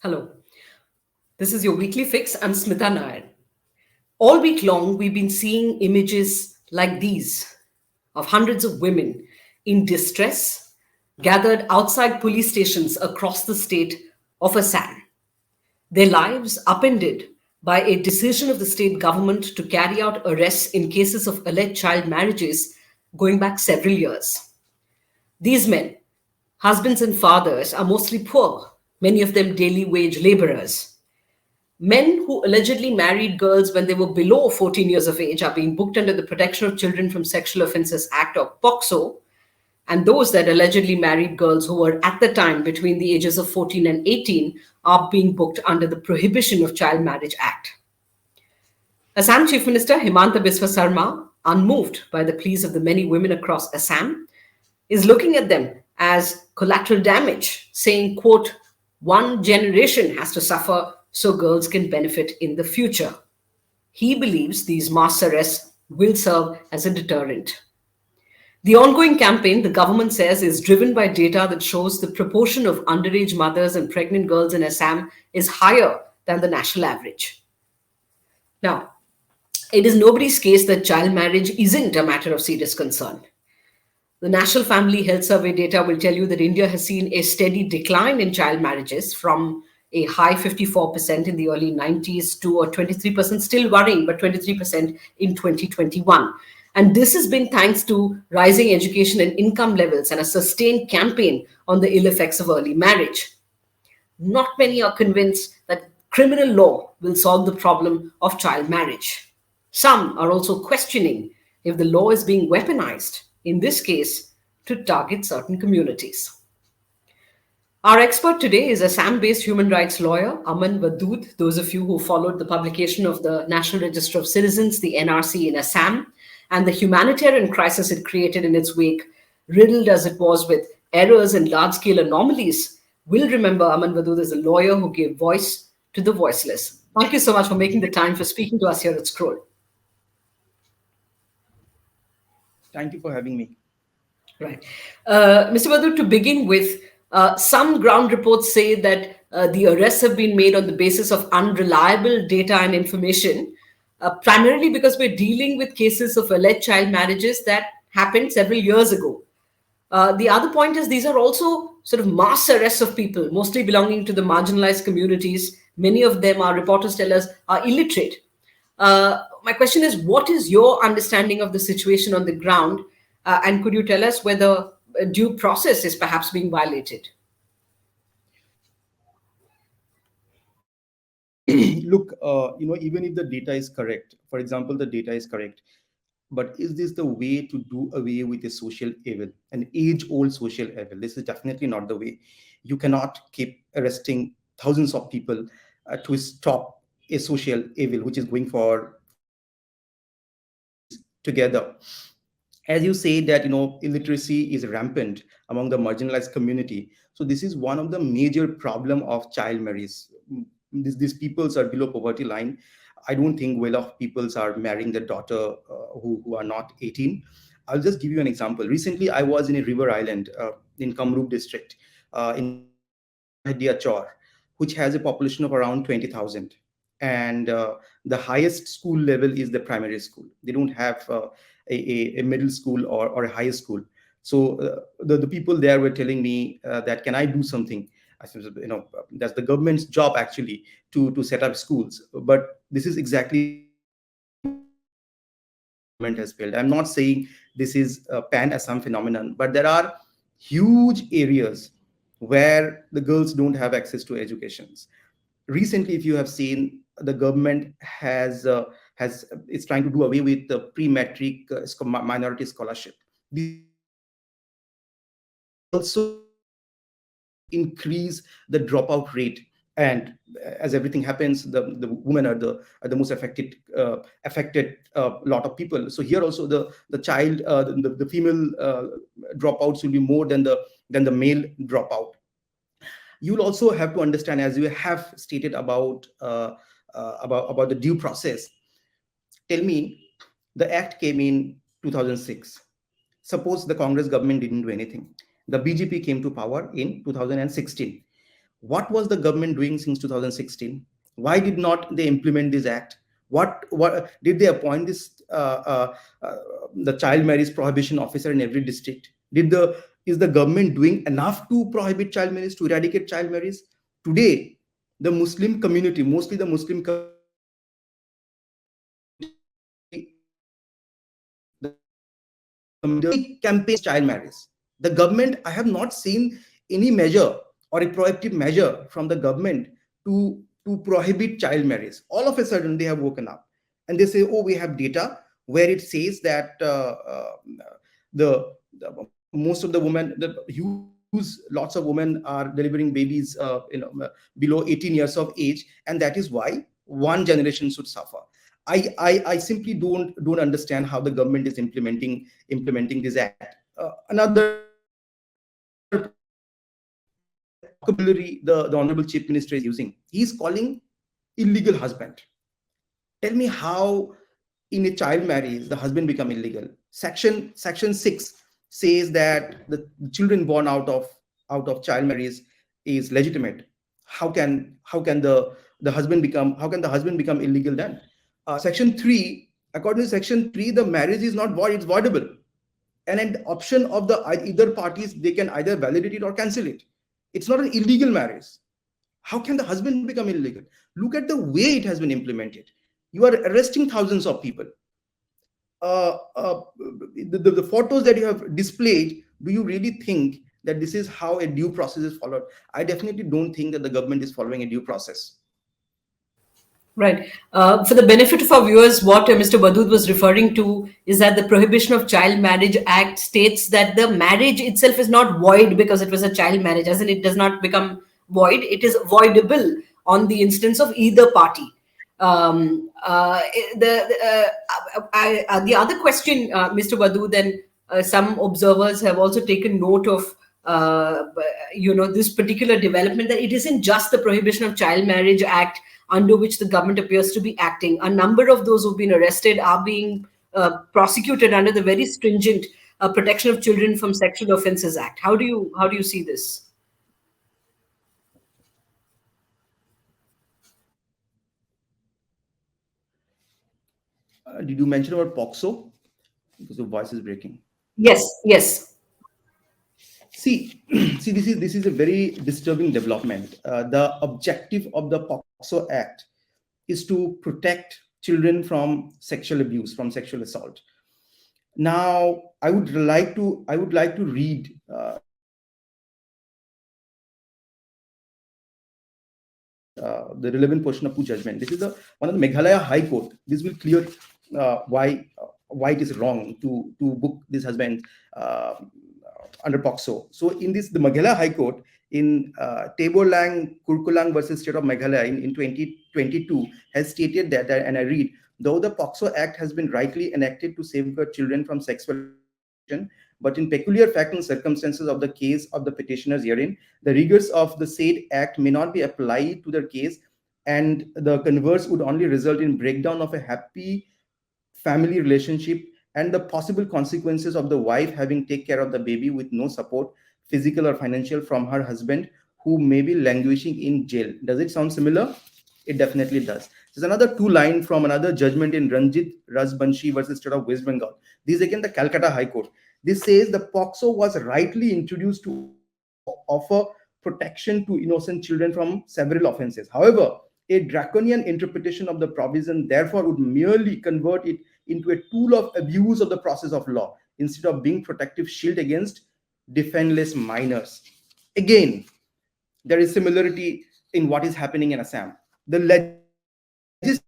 Hello, this is your weekly fix. I'm Smitha Nair. All week long, we've been seeing images like these of hundreds of women in distress gathered outside police stations across the state of Assam. Their lives upended by a decision of the state government to carry out arrests in cases of alleged child marriages going back several years. These men, husbands and fathers, are mostly poor, many of them daily wage laborers. Men who allegedly married girls when they were below 14 years of age are being booked under the Protection of Children from Sexual Offences Act or POCSO, and those that allegedly married girls who were at the time between the ages of 14 and 18 are being booked under the Prohibition of Child Marriage Act. Assam Chief Minister Himanta Biswa Sarma, unmoved by the pleas of the many women across Assam, is looking at them as collateral damage, saying, quote, one generation has to suffer so girls can benefit in the future. He believes these mass arrests will serve as a deterrent. The ongoing campaign, the government says, is driven by data that shows the proportion of underage mothers and pregnant girls in Assam is higher than the national average. Now, it is nobody's case that child marriage isn't a matter of serious concern. The National Family Health Survey data will tell you that India has seen a steady decline in child marriages from a high 54% in the early 90s to a 23%, still worrying, but 23% in 2021. And this has been thanks to rising education and income levels and a sustained campaign on the ill effects of early marriage. Not many are convinced that criminal law will solve the problem of child marriage. Some are also questioning if the law is being weaponized, in this case, to target certain communities. Our expert today is Assam-based human rights lawyer Aman Wadud. Those of you who followed the publication of the National Register of Citizens, the NRC in Assam, and the humanitarian crisis it created in its wake, riddled as it was with errors and large-scale anomalies, will remember Aman Wadud as a lawyer who gave voice to the voiceless. Thank you so much for making the time for speaking to us here at Scroll. Thank you for having me. Right. Mr. Wadud, to begin with, some ground reports say that the arrests have been made on the basis of unreliable data and information, primarily because we're dealing with cases of alleged child marriages that happened several years ago. The other point is these are also sort of mass arrests of people, mostly belonging to the marginalized communities. Many of them, our reporters tell us, are illiterate. My question is, what is your understanding of the situation on the ground? And could you tell us whether due process is perhaps being violated? Look, even if the data is correct, for example, the data is correct, but is this the way to do away with a social evil, an age-old social evil? This is definitely not the way. You cannot keep arresting thousands of people to stop a social evil which is going for together. As you say that illiteracy is rampant among the marginalized community, so this is one of the major problem of child marriage. These peoples are below poverty line. I don't think well-off peoples are marrying their daughter who are not 18. I'll just give you an example. Recently I was in a river island in Kamrup district in Chor, which has a population of around 20,000, and the highest school level is the primary school. They don't have a middle school or a high school. So the people there were telling me that can I do something? I said, that's the government's job actually to set up schools. But this is exactly government has failed. I'm not saying this is a pan-Assam phenomenon, but there are huge areas where the girls don't have access to educations. Recently, if you have seen, the government has is trying to do away with the pre-matric minority scholarship. This also increase the dropout rate, and as everything happens, the women are the most affected lot of people. So here also the child the female dropouts will be more than the male dropout. You'll also have to understand, as you have stated about the due process. Tell me, the act came in 2006. Suppose the Congress government didn't do anything. The BJP came to power in 2016. What was the government doing since 2016? Why did not they implement this act? What did they appoint this the child marriage prohibition officer in every district? Did the Is the government doing enough to prohibit child marriage, to eradicate child marriage? Today, the Muslim community, mostly the Muslim community, the campaigns against child marriage. The government, I have not seen any measure or a proactive measure from the government to prohibit child marriage. All of a sudden, they have woken up and they say, "Oh, we have data where it says that the most of the women, the huge lots of women are delivering babies, below 18 years of age, and that is why one generation should suffer." I simply don't understand how the government is implementing this act. Another point that vocabulary the honorable chief minister is using, he's calling illegal husband. Tell me how in a child marriage the husband become illegal. Section 6 says that the children born out of child marriage is legitimate. How can the husband become illegal then? Section 3, according to section 3, the marriage is not void, it's voidable. And an option of the either parties, they can either validate it or cancel it. It's not an illegal marriage. How can the husband become illegal? Look at the way it has been implemented. You are arresting thousands of people. The photos that you have displayed, do you really think that this is how a due process is followed? I definitely don't think that the government is following a due process. Right. For the benefit of our viewers, what Mr. Wadud was referring to is that the Prohibition of Child Marriage Act states that the marriage itself is not void because it was a child marriage, as in it does not become void. It is voidable on the instance of either party. The other question, Mr. Wadud, and some observers have also taken note of this particular development, that it isn't just the Prohibition of Child Marriage Act under which the government appears to be acting. A number of those who've been arrested are being prosecuted under the very stringent Protection of Children from Sexual Offences Act. How do you see this? Did you mention about POXO? Because the voice is breaking. Yes, yes. See, this is a very disturbing development. The objective of the POXO Act is to protect children from sexual abuse, from sexual assault. Now, I would like to read the relevant portion of judgment. This is the one of the Meghalaya High Court. This will clear why it is wrong to book this husband under POXO. So in this, the Meghalaya High Court in Taborlang Kurkulang versus State of Meghalaya in 2022 has stated that, and I read, though the POXO Act has been rightly enacted to safeguard children from sexual exploitation, but in peculiar fact and circumstances of the case of the petitioners herein, the rigors of the said act may not be applied to their case, and the converse would only result in breakdown of a happy family relationship and the possible consequences of the wife having take care of the baby with no support, physical or financial, from her husband, who may be languishing in jail. Does it sound similar? It definitely does. There's another two line from another judgment in Ranjit Rajbanshi versus State of West Bengal. This is again the Calcutta High Court. This says the POXO was rightly introduced to offer protection to innocent children from several offenses. However, a draconian interpretation of the provision therefore would merely convert it into a tool of abuse of the process of law instead of being protective shield against defenseless minors. Again, there is similarity in what is happening in Assam. The legislative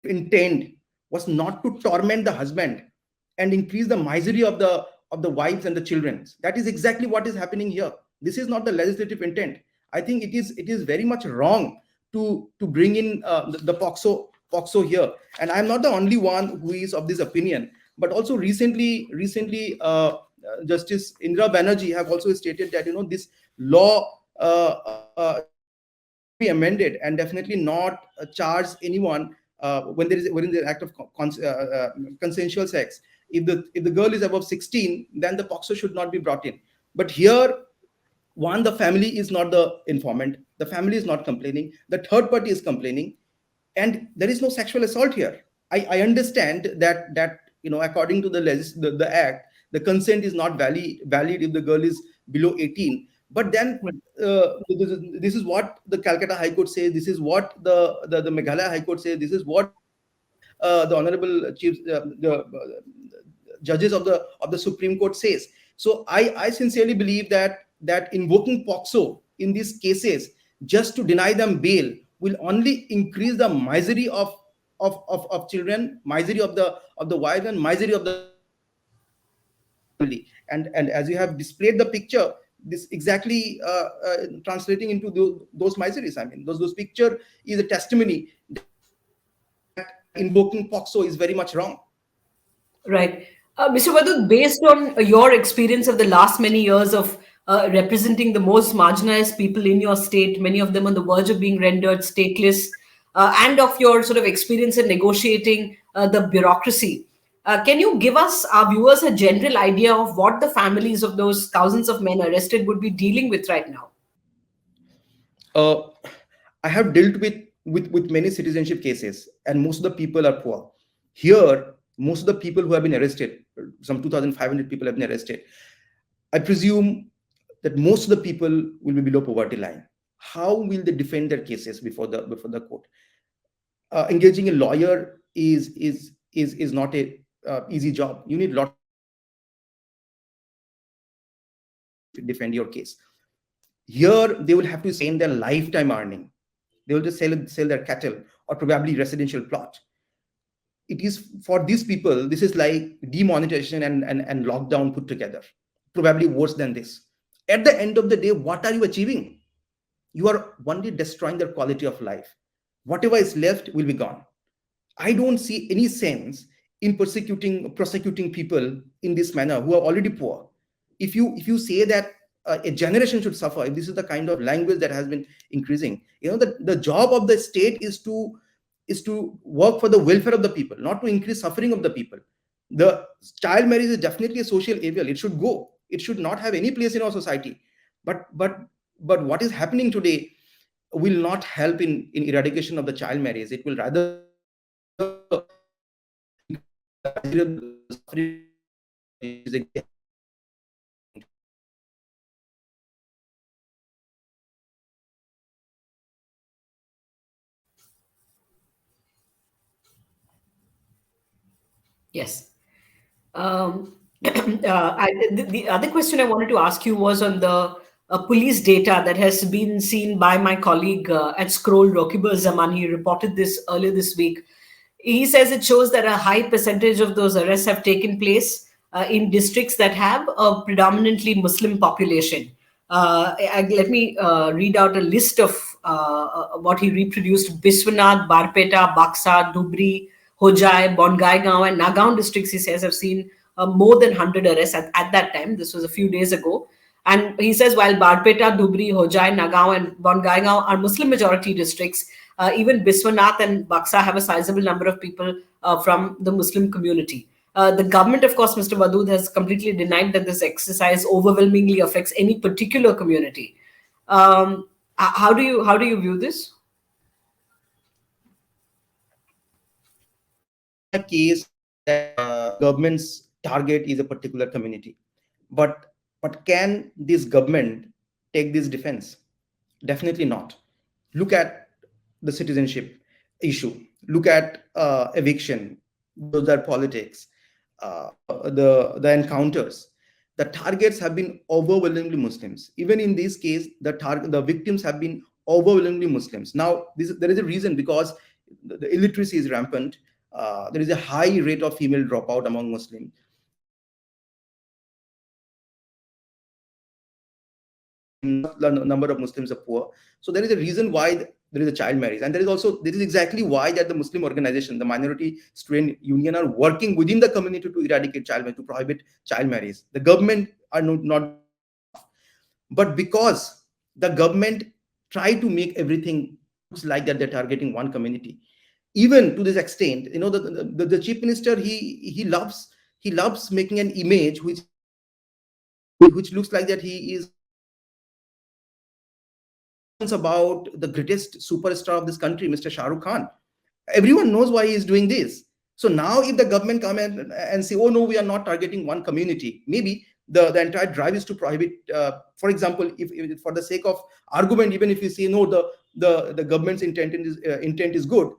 intent was not to torment the husband and increase the misery of the wives and the children. That is exactly what is happening here. This is not the legislative intent. I think it is very much wrong to bring in the POXO here. And I'm not the only one who is of this opinion. But also recently, Justice Indira Banerjee have also stated that this law should be amended and definitely not charge anyone when there is the act of consensual sex. If the girl is above 16, then the POXO should not be brought in. But here, one, the family is not the informant. The family is not complaining. The third party is complaining, and there is no sexual assault here. I understand that according to the act, the consent is not valid if the girl is below 18. But then this is what the Calcutta High Court says. This is what the Meghalaya High Court says. This is what the honorable chief the judges of the Supreme Court says. So I sincerely believe that invoking POXO in these cases just to deny them bail will only increase the misery of children, misery of the wife, and misery of the family. And as you have displayed the picture, this exactly translating into those miseries. I mean, those picture is a testimony that invoking POXO is very much wrong. Right. Mr. Wadud, based on your experience of the last many years of representing the most marginalized people in your state, many of them on the verge of being rendered stateless, and of your sort of experience in negotiating the bureaucracy, can you give us, our viewers, a general idea of what the families of those thousands of men arrested would be dealing with right now? uh, I have dealt with many citizenship cases, and most of the people are poor. Here, most of the people who have been arrested, some 2,500 people have been arrested. I presume that most of the people will be below poverty line. How will they defend their cases before the court? Engaging a lawyer is not a easy job. You need a lot of to defend your case. Here, they will have to spend their lifetime earning. They will just sell their cattle or probably residential plot. It is for these people, this is like demonetization and lockdown put together, probably worse than this. At the end of the day, what are you achieving? You are only destroying their quality of life. Whatever is left will be gone. I don't see any sense in prosecuting people in this manner who are already poor. If you say that a generation should suffer, if this is the kind of language that has been increasing, the job of the state is to work for the welfare of the people, not to increase suffering of the people. The child marriage is definitely a social evil. It should go. It should not have any place in our society. But what is happening today will not help in eradication of the child marriage. It will rather increase the misery of the suffering of the people, which is exactly Yes. The other question I wanted to ask you was on the police data that has been seen by my colleague at Scroll, Rokiba Zaman. He reported this earlier this week. He says it shows that a high percentage of those arrests have taken place in districts that have a predominantly Muslim population. Let me read out a list of what he reproduced: Biswanath, Barpeta, Baksa, Dhubri, Hojai, Bongaigaon, and Nagaon districts, he says, have seen more than 100 arrests at that time. This was a few days ago. And he says while Barpeta, Dhubri, Hojai, Nagaon, and Bongaigaon are Muslim majority districts, even Biswanath and Baksa have a sizable number of people from the Muslim community. The government, of course, Mr. Wadud, has completely denied that this exercise overwhelmingly affects any particular community. How do you view this? a case that government's target is a particular community. But can this government take this defense? Definitely not. Look at the citizenship issue. Look at eviction. Those are politics. The encounters. The targets have been overwhelmingly Muslims. Even in this case, the victims have been overwhelmingly Muslims. Now, there is a reason, because the illiteracy is rampant. There is a high rate of female dropout among Muslims. Number of Muslims are poor. So there is a reason why there is a child marriage, and there is exactly why that the Muslim organization, the minority student union, are working within the community to eradicate child marriage, to prohibit child marriage. The government are not, but because the government try to make everything looks like that they're targeting one community, even to this extent, the chief minister, he loves making an image which looks like that he is about the greatest superstar of this country, Mr. Shah Rukh Khan. Everyone knows why he is doing this. So now if the government come and say, oh no, we are not targeting one community, maybe the entire drive is to prohibit, for example, if for the sake of argument, even if you say no, the government's intent is good,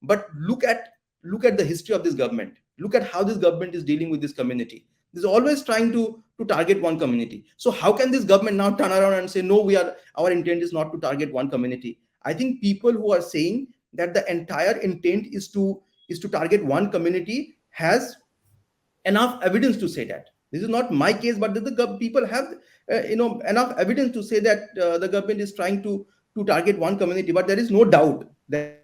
but look at the history of this government. Look at how this government is dealing with this community. This is always trying to target one community. So how can this government now turn around and say, no, our intent is not to target one community? I think people who are saying that the entire intent is to target one community has enough evidence to say that. This is not my case, but the people have enough evidence to say that the government is trying to target one community. But there is no doubt that the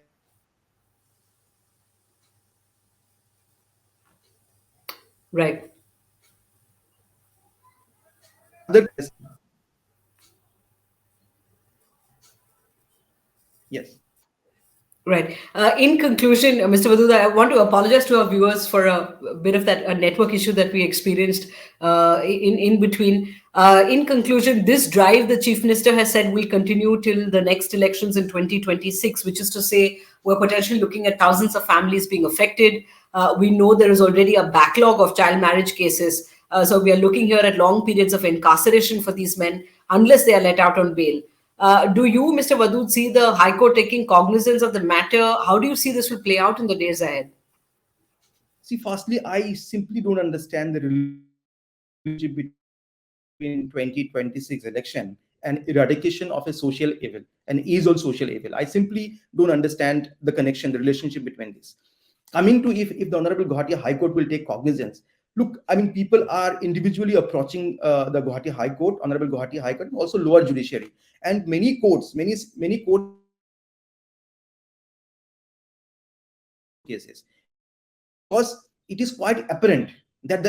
government is trying to target other communities as well. Right. Yes. Right. In conclusion, Mr. Wadud, I want to apologize to our viewers for a bit of that network issue that we experienced in between. In conclusion, this drive, the Chief Minister has said, will continue till the next elections in 2026, which is to say we're potentially looking at thousands of families being affected. We know there is already a backlog of child marriage cases. So we are looking here at long periods of incarceration for these men unless they are let out on bail. Do you, Mr. Wadud, see the High Court taking cognizance of the matter? How do you see this will play out in the days ahead? See, firstly, I simply don't understand the relationship between 2026 election and eradication of a social evil, an age-old social evil. I simply don't understand the connection, the relationship between this. Coming to if the Honorable Guwahati High Court will take cognizance, look, I mean, people are individually approaching the Guwahati High Court, Honorable Guwahati High Court, and also lower judiciary. And many courts, many courts have already heard cases. Because it is quite apparent that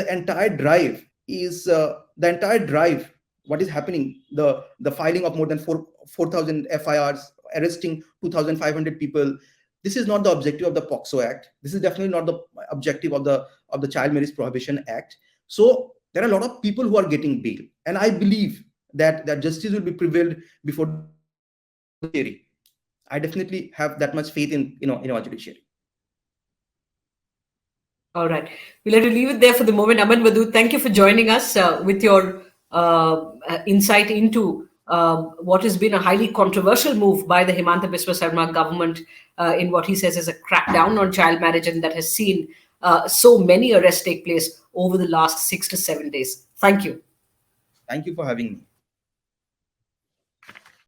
what is happening, the filing of more than 4,000 FIRs, arresting 2,500 people. This is not the objective of the POXO Act. This is definitely not the objective of the Child Marriage Prohibition Act. So there are a lot of people who are getting bail, and I believe that justice will be prevailed before the judiciary. I definitely have that much faith in our judiciary. All right. We'll have to leave it there for the moment. Aman Wadud, thank you for joining us with your insight into what has been a highly controversial move by the Himanta Biswa Sarma government in what he says is a crackdown on child marriage, and that has seen so many arrests take place over the last 6 to 7 days. Thank you. Thank you for having me.